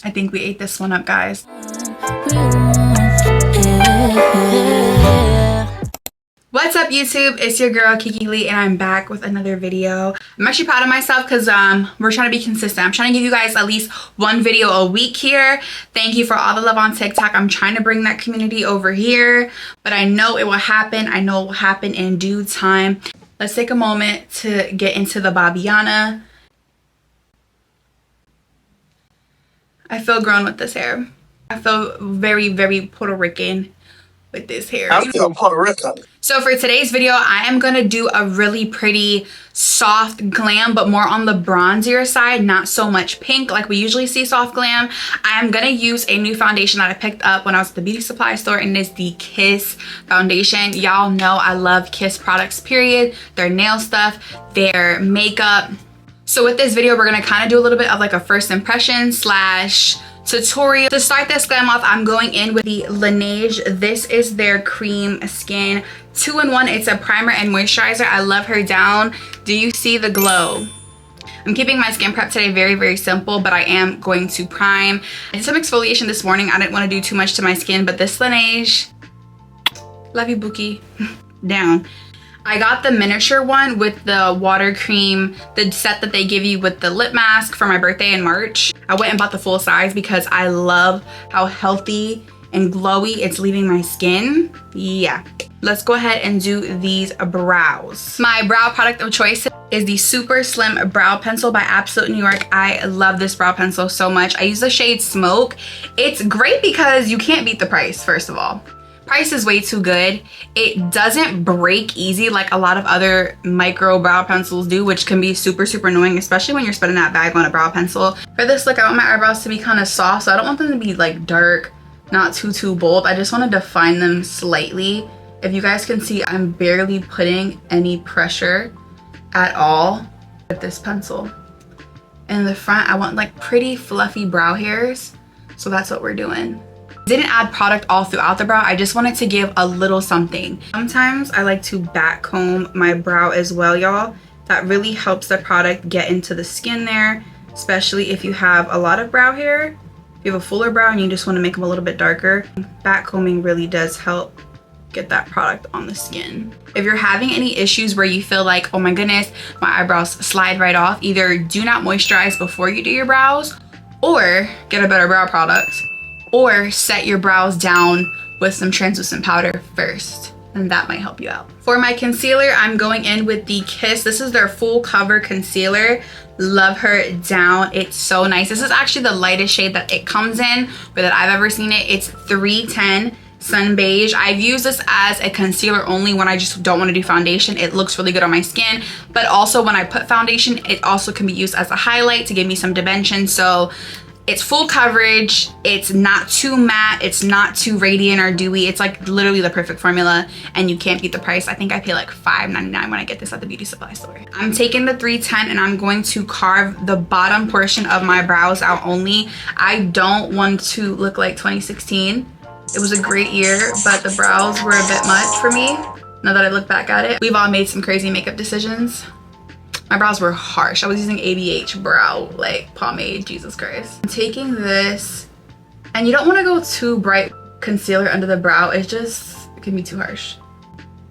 I think we ate this one up, guys. What's up, YouTube? It's your girl Kiki Lee, and I'm back with another video. I'm actually proud of myself because we're trying to be consistent. I'm trying to give you guys at least one video a week here. Thank you for all the love on TikTok. I'm trying to bring that community over here, but I know it will happen. I know it will happen in due time. Let's take a moment to get into the Babiana. I feel grown with this hair. I feel very, very Puerto Rican with this hair. I feel Puerto Rican. So for today's video, I am going to do a really pretty soft glam, but more on the bronzier side, not so much pink like we usually see soft glam. I am going to use a new foundation that I picked up when I was at the beauty supply store, and it's the Kiss foundation. Y'all know I love Kiss products, period. Their nail stuff, their makeup. So with this video, we're going to kind of do a little bit of like a first impression slash tutorial. To start this glam off, I'm going in with the Laneige. This is their cream skin 2-in-1. It's a primer and moisturizer. I love her down. Do you see the glow? I'm keeping my skin prep today very, very simple, but I am going to prime. I did some exfoliation this morning. I didn't want to do too much to my skin, but this Laneige, love you, Bookie, down. I got the miniature one with the water cream, the set that they give you with the lip mask for my birthday in March. I went and bought the full size because I love how healthy and glowy it's leaving my skin. Yeah. Let's go ahead and do these brows. My brow product of choice is the Super Slim Brow Pencil by Absolute New York. I love this brow pencil so much. I use the shade Smoke. It's great because you can't beat the price, first of all. Price is way too good. It doesn't break easy like a lot of other micro brow pencils do, which can be super, super annoying, especially when you're spending that bag on a brow pencil. For this look, I want my eyebrows to be kind of soft, so I don't want them to be like dark, not too bold. I just want to define them slightly. If you guys can see, I'm barely putting any pressure at all with this pencil. In the front, I want like pretty fluffy brow hairs, so that's what we're doing. Didn't add product all throughout the brow. I just wanted to give a little something. Sometimes I like to back comb my brow as well, y'all. That really helps the product get into the skin there, especially if you have a lot of brow hair. If you have a fuller brow and you just want to make them a little bit darker, back combing really does help get that product on the skin. If you're having any issues where you feel like, oh my goodness, my eyebrows slide right off, either do not moisturize before you do your brows, or get a better brow product, or set your brows down with some translucent powder first, and that might help you out. For my concealer, I'm going in with the Kiss. This is their full cover concealer. Love her down. It's so nice. This is actually the lightest shade that it comes in, or that I've ever seen it. It's 310 Sun Beige. I've used this as a concealer only when I just don't want to do foundation. It looks really good on my skin, but also when I put foundation, it also can be used as a highlight to give me some dimension. So it's full coverage, it's not too matte, it's not too radiant or dewy. It's like literally the perfect formula, and you can't beat the price. I think I pay like $5.99 when I get this at the beauty supply store. I'm taking the 310 and I'm going to carve the bottom portion of my brows out only. I don't want to look like 2016. It was a great year, but the brows were a bit much for me now that I look back at it. We've all made some crazy makeup decisions. My brows were harsh. I was using ABH brow like pomade, Jesus Christ. I'm taking this, and you don't want to go too bright concealer under the brow. It can be too harsh.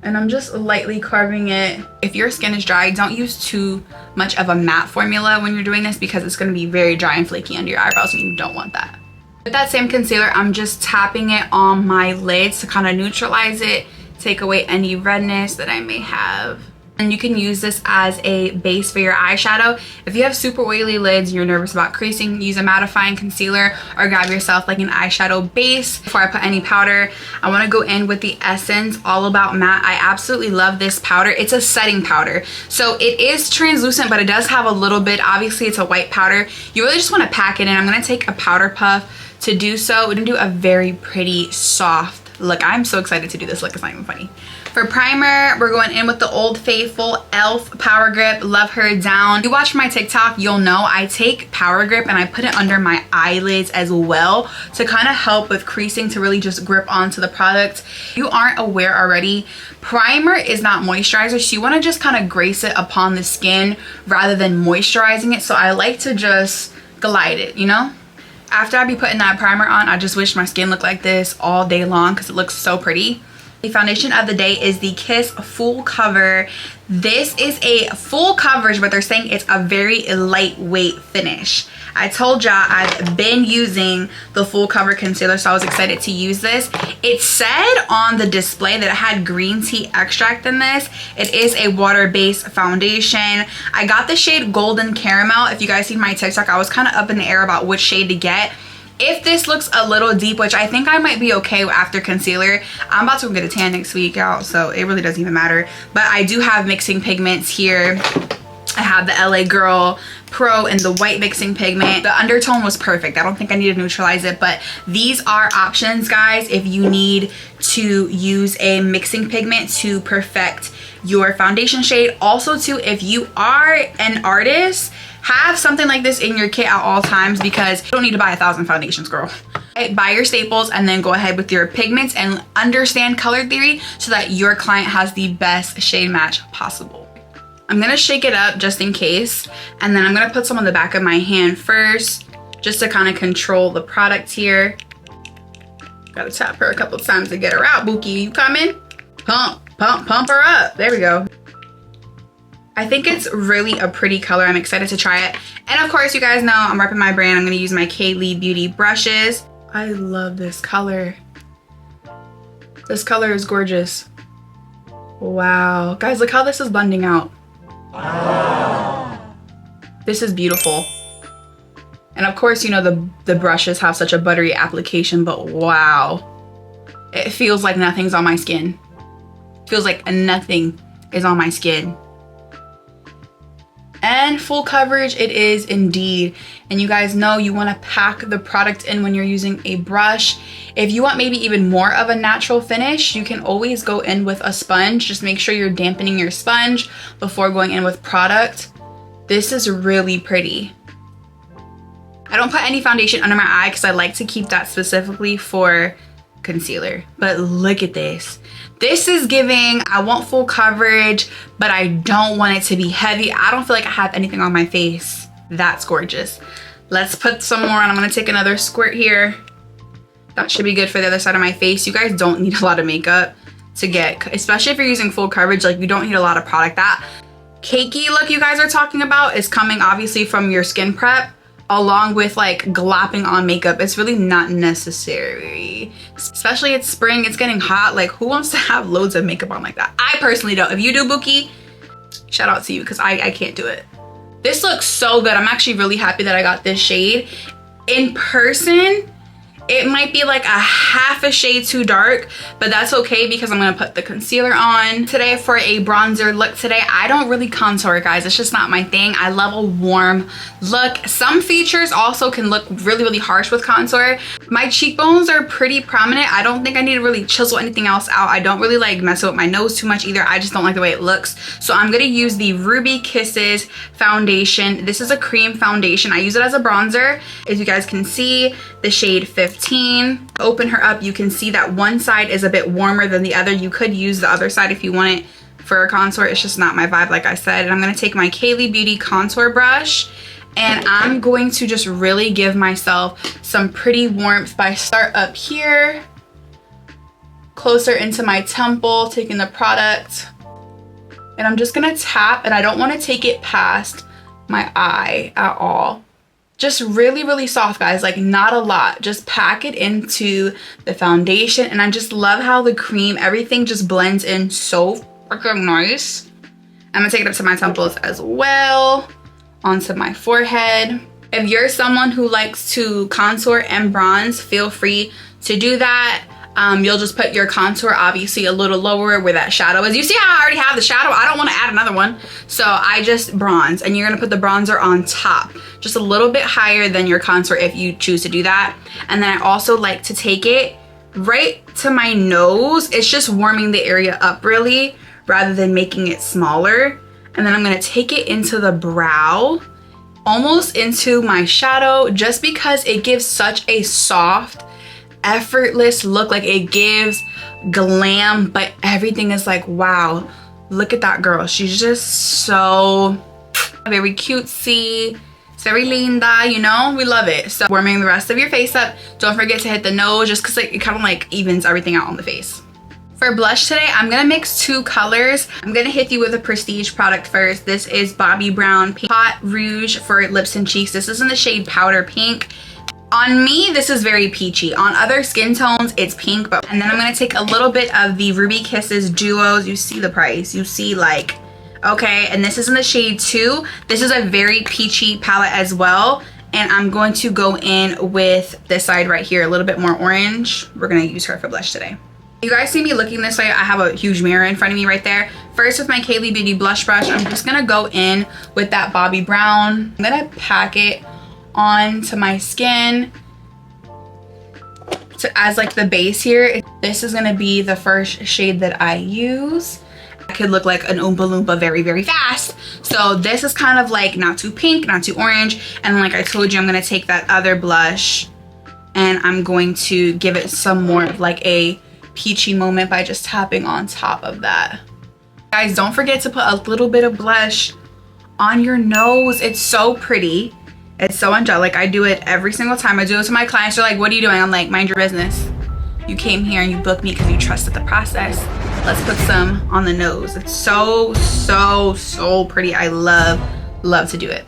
And I'm just lightly carving it. If your skin is dry, don't use too much of a matte formula when you're doing this, because it's going to be very dry and flaky under your eyebrows, and you don't want that. With that same concealer, I'm just tapping it on my lids to kind of neutralize it, take away any redness that I may have. And you can use this as a base for your eyeshadow. If you have super oily lids and you're nervous about creasing, use a mattifying concealer or grab yourself like an eyeshadow base. Before I put any powder, I want to go in with the Essence All About Matte. I absolutely love this powder. It's a setting powder, so it is translucent, but it does have a little bit. Obviously, it's a white powder. You really just want to pack it in. I'm going to take a powder puff to do so. We're going to do a very pretty soft look. I'm so excited to do this look. It's not even funny. For primer, we're going in with the Old Faithful e.l.f. Power Grip. Love her down. If you watch my TikTok, you'll know I take Power Grip and I put it under my eyelids as well to kind of help with creasing, to really just grip onto the product. If you aren't aware already, primer is not moisturizer, so you want to just kind of grace it upon the skin rather than moisturizing it. So I like to just glide it, you know? After I be putting that primer on, I just wish my skin looked like this all day long because it looks so pretty. The foundation of the day is the Kiss Full Cover. This is a full coverage, but they're saying it's a very lightweight finish. I told y'all I've been using the Full Cover concealer, so I was excited to use this. It said on the display that it had green tea extract in this. It is a water-based foundation. I got the shade Golden Caramel. If you guys see my TikTok, I was kind of up in the air about which shade to get. If this looks a little deep, which I think I might be okay after concealer, I'm about to go get a tan next week, y'all, so it really doesn't even matter. But I do have mixing pigments here. I have the LA Girl Pro in the white mixing pigment. The undertone was perfect. I don't think I need to neutralize it, but these are options, guys, if you need to use a mixing pigment to perfect your foundation shade. Also, too, if you are an artist, have something like this in your kit at all times because you don't need to buy 1,000 foundations, girl. Buy your staples and then go ahead with your pigments and understand color theory so that your client has the best shade match possible. I'm gonna shake it up just in case, and then I'm gonna put some on the back of my hand first just to kind of control the product here. Gotta tap her a couple times to get her out. Bookie, you coming? Pump, pump, pump her up. There we go. I think it's really a pretty color. I'm excited to try it. And of course, you guys know I'm repping my brand. I'm gonna use my Kaylee Beauty brushes. I love this color. This color is gorgeous. Wow. Guys, look how this is blending out. Wow. This is beautiful. And of course, you know, the brushes have such a buttery application, but wow. It feels like nothing's on my skin. Feels like nothing is on my skin. And full coverage it is indeed. And you guys know you want to pack the product in when you're using a brush. If you want maybe even more of a natural finish, you can always go in with a sponge. Just make sure you're dampening your sponge before going in with product. This is really pretty. I don't put any foundation under my eye because I like to keep that specifically for concealer. But look at this. This is giving, I want full coverage, but I don't want it to be heavy. I don't feel like I have anything on my face. That's gorgeous. Let's put some more on. I'm gonna take another squirt here. That should be good for the other side of my face. You guys don't need a lot of makeup to get, especially if you're using full coverage, like you don't need a lot of product. That cakey look you guys are talking about is coming obviously from your skin prep, along with like glopping on makeup. It's really not necessary. Especially it's spring, it's getting hot. Like who wants to have loads of makeup on like that? I personally don't. If you do, Bookie, shout out to you because I can't do it. This looks so good. I'm actually really happy that I got this shade. In person, it might be like a half a shade too dark, but that's okay because I'm gonna put the concealer on today for a bronzer look today. I don't really contour, guys. It's just not my thing. I love a warm look. Some features also can look really, really harsh with contour. My cheekbones are pretty prominent. I don't think I need to really chisel anything else out. I don't really like mess with my nose too much either. I just don't like the way it looks. So I'm gonna use the Ruby Kisses foundation. This is a cream foundation. I use it as a bronzer. As you guys can see, the shade 15. Open her up, you can see that one side is a bit warmer than the other. You could use the other side if you want it for a contour. It's just not my vibe, like I said. And I'm gonna take my Kaylee Beauty contour brush and I'm going to just really give myself some pretty warmth by start up here, closer into my temple, taking the product. And I'm just gonna tap, and I don't wanna take it past my eye at all. Just really, really soft, guys, like not a lot. Just pack it into the foundation. And I just love how the cream, everything just blends in so freaking nice. I'm gonna take it up to my temples as well, onto my forehead. If you're someone who likes to contour and bronze, feel free to do that. You'll just put your contour obviously a little lower where that shadow is. You see how I already have the shadow? I don't want to add another one. So I just bronze, and you're gonna put the bronzer on top, just a little bit higher than your contour if you choose to do that. And then I also like to take it right to my nose. It's just warming the area up really, rather than making it smaller. And then I'm gonna take it into the brow, almost into my shadow, just because it gives such a soft, effortless look. Like it gives glam, but everything is like, wow, look at that girl. She's just so very cutesy, It's very linda, you know, we love it. So warming the rest of your face up. Don't forget to hit the nose just because it kind of like evens everything out on the face. For blush today, I'm gonna mix 2 colors. I'm gonna hit you with a prestige product first. This is Bobbi Brown Hot Rouge for lips and cheeks. This is in the shade Powder Pink. On me, this is very peachy. On other skin tones, it's pink. And then I'm gonna take a little bit of the Ruby Kisses Duos. You see the price, you see like, okay, and this is in the shade 2. This is a very peachy palette as well. And I'm going to go in with this side right here, a little bit more orange. We're gonna use her for blush today. You guys see me looking this way, I have a huge mirror in front of me right there. First with my Kaylee Beauty blush brush, I'm just gonna go in with that Bobbi Brown. I'm gonna pack it onto my skin as like the base here. This is gonna be the first shade that I use. I could look like an Oompa Loompa very, very fast. So this is kind of like not too pink, not too orange. And like I told you, I'm gonna take that other blush and I'm going to give it some more of like a peachy moment by just tapping on top of that. Guys, don't forget to put a little bit of blush on your nose. It's so pretty. It's so angelic. I do it every single time. I do it to my clients. They're like, what are you doing? I'm like, mind your business. You came here and you booked me because you trusted the process. Let's put some on the nose. It's so, so, so pretty. I love to do it.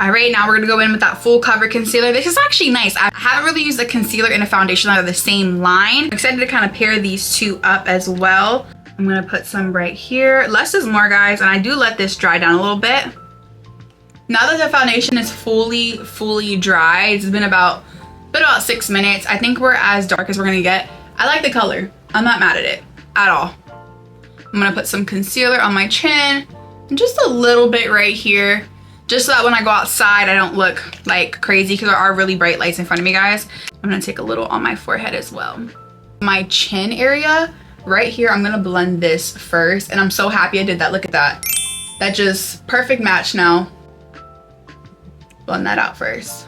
All right, now we're gonna go in with that full cover concealer. This is actually nice. I haven't really used a concealer and a foundation that are the same line. I'm excited to kind of pair these two up as well. I'm gonna put some right here. Less is more, guys, and I do let this dry down a little bit. Now that the foundation is fully dry, it's been about 6 minutes. I think we're as dark as we're gonna get. I like the color. I'm not mad at it at all. I'm gonna put some concealer on my chin and just a little bit right here, just so that when I go outside, I don't look like crazy because there are really bright lights in front of me, guys. I'm gonna take a little on my forehead as well. My chin area right here, I'm gonna blend this first, and I'm so happy I did that. Look at that. That just perfect match now. Blend that out first.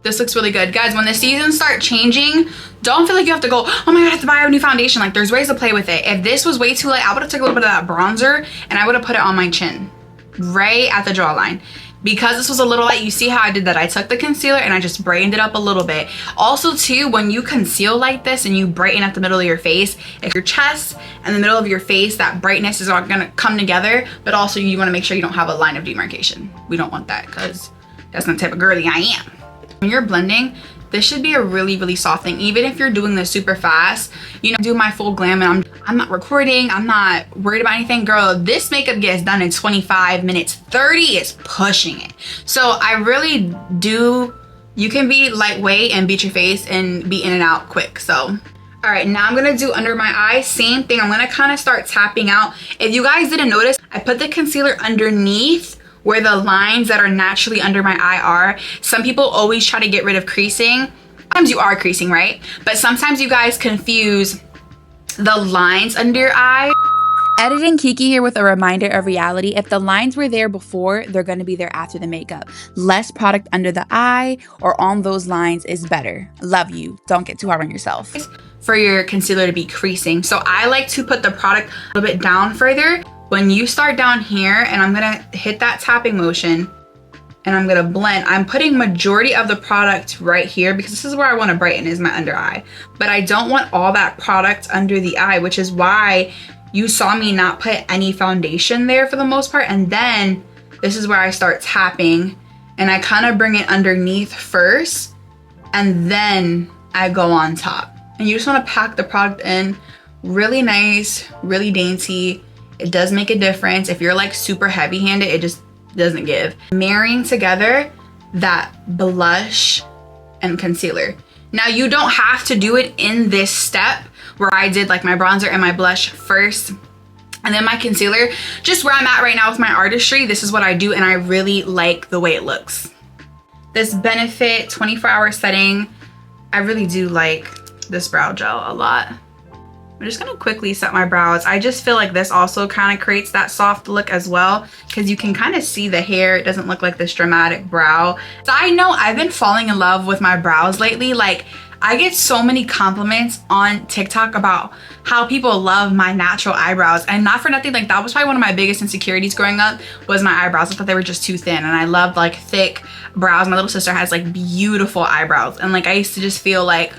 This looks really good. Guys, when the seasons start changing, don't feel like you have to go, oh my God, I have to buy a new foundation. Like, there's ways to play with it. If this was way too light, I would have took a little bit of that bronzer and I would have put it on my chin, right at the jawline. Because this was a little light, you see how I did that? I took the concealer and I just brightened it up a little bit. Also too, when you conceal like this and you brighten up the middle of your face, if your chest and the middle of your face, that brightness is all gonna come together, but also you wanna make sure you don't have a line of demarcation. We don't want that because that's not the type of girly I am. When you're blending, this should be a really soft thing. Even if you're doing this super fast, you know, do my full glam and I'm not recording, I'm not worried about anything. Girl, this makeup gets done in 25 minutes. 30 is pushing it. So I really do, you can be lightweight and beat your face and be in and out quick. So, all right, now I'm gonna do under my eye, same thing. I'm gonna kind of start tapping out. If you guys didn't notice, I put the concealer underneath where the lines that are naturally under my eye are. Some people always try to get rid of creasing. Sometimes you are creasing, right? But sometimes you guys confuse the lines under your eye. Editing Kiki here with a reminder of reality. If the lines were there before, they're going to be there after the makeup. Less product under the eye or on those lines is better. Love you. Don't get too hard on yourself. For your concealer to be creasing. So I like to put the product a little bit down further. When you start down here, and I'm gonna hit that tapping motion and I'm gonna blend, I'm putting majority of the product right here because this is where I wanna brighten, is my under eye. But I don't want all that product under the eye, which is why you saw me not put any foundation there for the most part. And then this is where I start tapping and I kind of bring it underneath first and then I go on top. And you just wanna pack the product in really nice, really dainty. It does make a difference. If you're like super heavy handed, it just doesn't give. Marrying together that blush and concealer. Now you don't have to do it in this step where I did like my bronzer and my blush first and then my concealer. Just where I'm at right now with my artistry, this is what I do and I really like the way it looks. This Benefit 24-hour setting, I really do like this brow gel a lot. I'm just gonna quickly set my brows. I just feel like this also kind of creates that soft look as well because you can kind of see the hair. It doesn't look like this dramatic brow. So I know I've been falling in love with my brows lately. Like I get so many compliments on TikTok about how people love my natural eyebrows, and not for nothing, like that was probably one of my biggest insecurities growing up was my eyebrows. I thought they were just too thin, and I loved like thick brows. My little sister has like beautiful eyebrows, and like I used to just feel like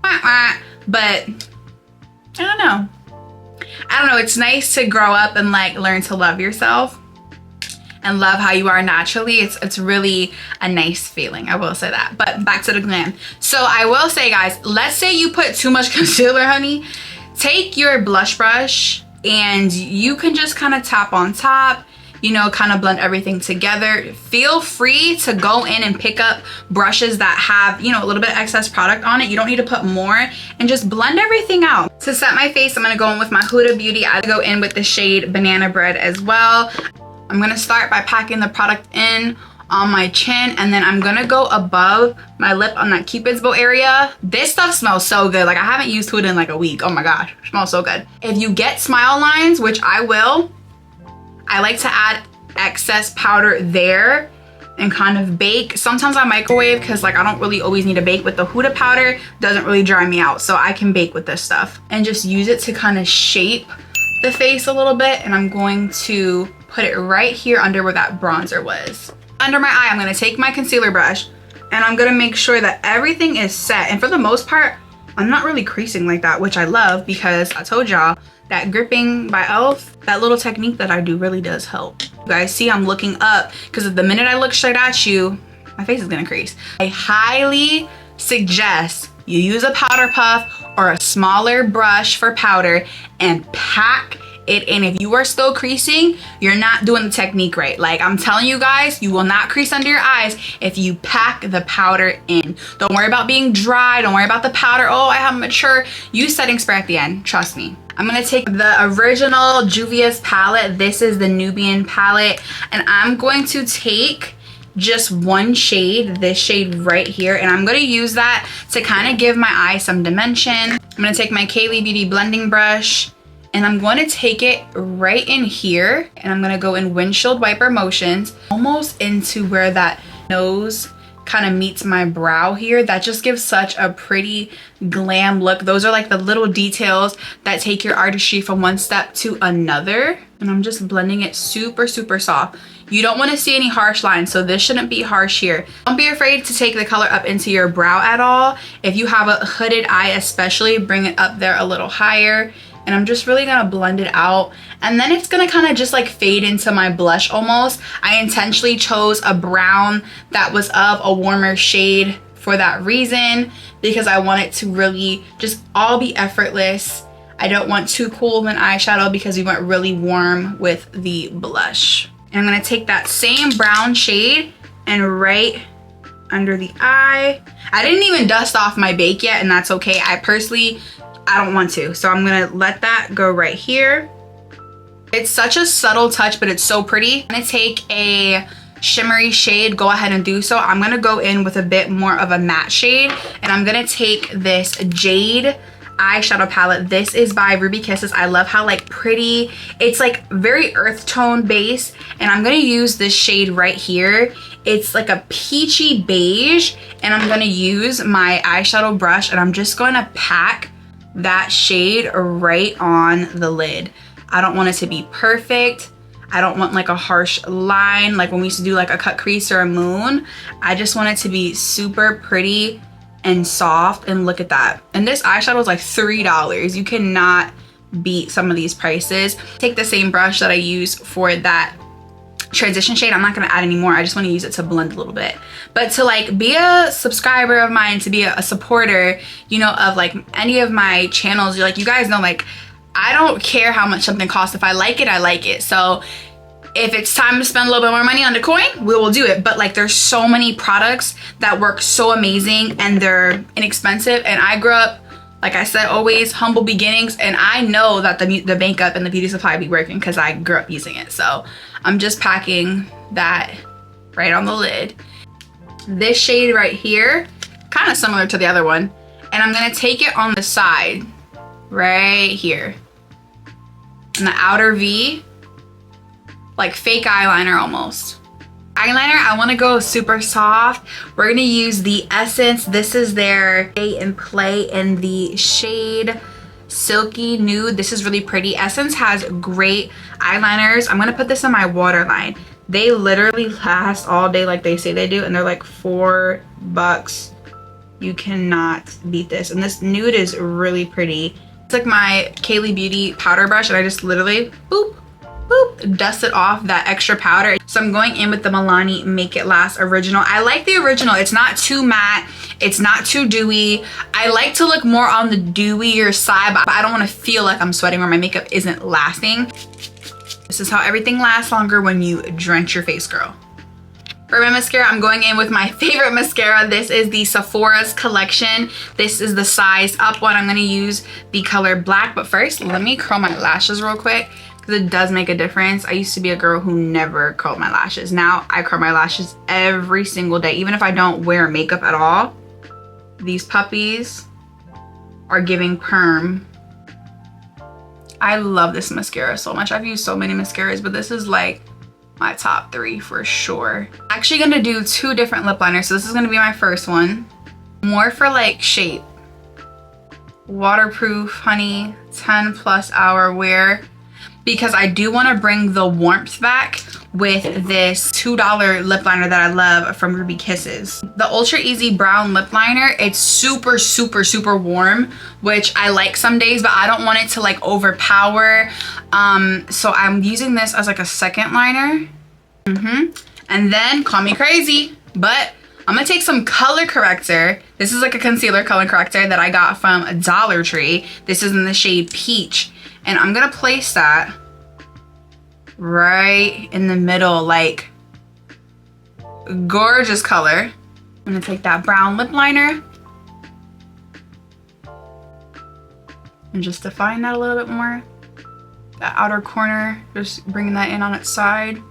wah, wah. But I don't know, it's nice to grow up and like learn to love yourself and love how you are naturally. It's really a nice feeling, I will say that. But back to the Glam. So I will say, guys, let's say you put too much concealer, honey. Take your blush brush and you can just kind of tap on top, you know, kind of blend everything together. Feel free to go in and pick up brushes that have, you know, a little bit of excess product on it. You don't need to put more, and just blend everything out. To set my face, I'm gonna go in with my Huda Beauty. I go in with the shade Banana Bread as well. I'm gonna start by packing the product in on my chin, and then I'm gonna go above my lip on that Cupid's bow area. This stuff smells so good. Like I haven't used Huda in like a week. Oh my gosh, it smells so good. If you get smile lines, which I will, I like to add excess powder there and kind of bake. Sometimes I microwave because like I don't really always need to bake. With the Huda powder, doesn't really dry me out, so I can bake with this stuff and just use it to kind of shape the face a little bit. And I'm going to put it right here under where that bronzer was. Under my eye, I'm gonna take my concealer brush and I'm gonna make sure that everything is set. And for the most part, I'm not really creasing like that, which I love because I told y'all that gripping by e.l.f., that little technique that I do really does help. You guys see I'm looking up because the minute I look straight at you, my face is gonna crease. I highly suggest you use a powder puff or a smaller brush for powder and pack it in. If you are still creasing, you're not doing the technique right. Like I'm telling you guys, you will not crease under your eyes if you pack the powder in. Don't worry about being dry. Don't worry about the powder. Oh, I haven't matured. Use setting spray at the end. Trust me. I'm gonna take the original Juvia's palette. This is the Nubian palette, and I'm going to take just one shade, this shade right here, and I'm gonna use that to kind of give my eye some dimension. I'm gonna take my Kaylee Beauty blending brush, and I'm going to take it right in here, and I'm gonna go in windshield wiper motions almost into where that nose kind of meets my brow here. That just gives such a pretty glam look. Those are like the little details that take your artistry from one step to another. And I'm just blending it super, super soft. You don't want to see any harsh lines, so this shouldn't be harsh here. Don't be afraid to take the color up into your brow at all. If you have a hooded eye especially, bring it up there a little higher. And I'm just really gonna blend it out. And then it's gonna kind of just like fade into my blush almost. I intentionally chose a brown that was of a warmer shade for that reason, because I want it to really just all be effortless. I don't want too cool of an eyeshadow because we went really warm with the blush. And I'm gonna take that same brown shade and right under the eye. I didn't even dust off my bake yet, and that's okay. I don't want to, so I'm gonna let that go right here. It's such a subtle touch, but it's so pretty. I'm gonna take a shimmery shade, go ahead and do so. I'm gonna go in with a bit more of a matte shade, and I'm gonna take this Jade eyeshadow palette. This is by Ruby Kisses. I love how like pretty, it's like very earth tone base, and I'm gonna use this shade right here. It's like a peachy beige, and I'm gonna use my eyeshadow brush, and I'm just gonna pack that shade right on the lid. I don't want it to be perfect. I don't want like a harsh line like when we used to do like a cut crease or a moon. I just want it to be super pretty and soft, and look at that. And this eyeshadow is like $3. You cannot beat some of these prices. Take the same brush that I use for that transition shade. I'm not gonna add any more. I just want to use it to blend a little bit. But to like be a subscriber of mine, to be a supporter, you know, of like any of my channels, you're like, you guys know, like I don't care how much something costs. If I like it, I like it. So if it's time to spend a little bit more money on the coin, we will do it. But like there's so many products that work so amazing and they're inexpensive. And I grew up, like I said, always humble beginnings, and I know that the makeup and the beauty supply be working because I grew up using it. So I'm just packing that right on the lid. This shade right here, kind of similar to the other one, and I'm gonna take it on the side right here in the outer V, like fake eyeliner almost. Eyeliner, I want to go super soft. We're going to use the Essence. This is their Stay and Play in the shade Silky Nude. This is really pretty. Essence has great eyeliners. I'm going to put this in my waterline. They literally last all day like they say they do, and they're like $4. You cannot beat this. And this nude is really pretty. It's like my Kaylee Beauty powder brush, and I just literally boop, boop, dust it off that extra powder. So I'm going in with the Milani Make It Last Original. I like the original. It's not too matte. It's not too dewy. I like to look more on the dewier side, but I don't want to feel like I'm sweating or my makeup isn't lasting. This is how everything lasts longer when you drench your face, girl. For my mascara, I'm going in with my favorite mascara. This is the Sephora's collection. This is the size up one. I'm going to use the color black, but first let me curl my lashes real quick because it does make a difference. I used to be a girl who never curled my lashes. Now I curl my lashes every single day, even if I don't wear makeup at all. These puppies are giving perm. I love this mascara so much. I've used so many mascaras, but this is like my top 3 for sure. Actually gonna do 2 different lip liners. So this is gonna be my first one. More for like shape. Waterproof, honey, 10+ hour wear. Because I do wanna bring the warmth back with this $2 lip liner that I love from Ruby Kisses. The Ultra Easy Brown Lip Liner, it's super, super, super warm, which I like some days, but I don't want it to like overpower. So I'm using this as like a second liner. And then, call me crazy, but I'm gonna take some color corrector. This is like a concealer color corrector that I got from Dollar Tree. This is in the shade Peach. And I'm gonna place that right in the middle, like gorgeous color. I'm gonna take that brown lip liner and just define that a little bit more. That outer corner, just bringing that in on its side.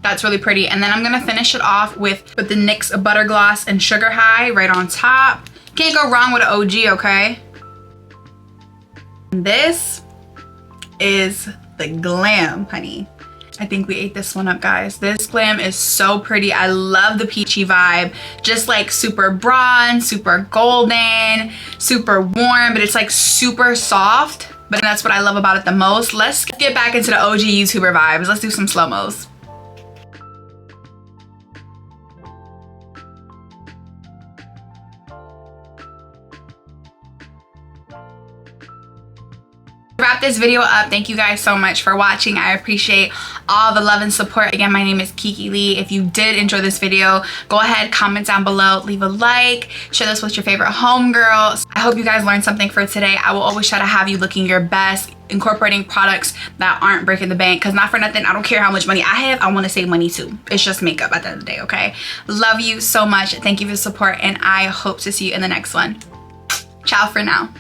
That's really pretty. And then I'm gonna finish it off with the NYX Butter Gloss and Sugar High right on top. Can't go wrong with an OG, okay? This is the Glam, honey. I think we ate this one up, guys. This Glam is so pretty. I love the peachy vibe. Just like super bronze, super golden, super warm, but it's like super soft. But that's what I love about it the most. Let's get back into the OG YouTuber vibes. Let's do some slow-mos. Wrap this video up. Thank you guys so much for watching. I appreciate all the love and support. Again, my name is Kiki Lee. If you did enjoy this video, go ahead, comment down below, leave a like, share this with your favorite homegirls. I hope you guys learned something for today. I will always try to have you looking your best, incorporating products that aren't breaking the bank, because not for nothing, I don't care how much money I have, I want to save money too. It's just makeup at the end of the day, okay? Love you so much. Thank you for the support, and I hope to see you in the next one. Ciao for now.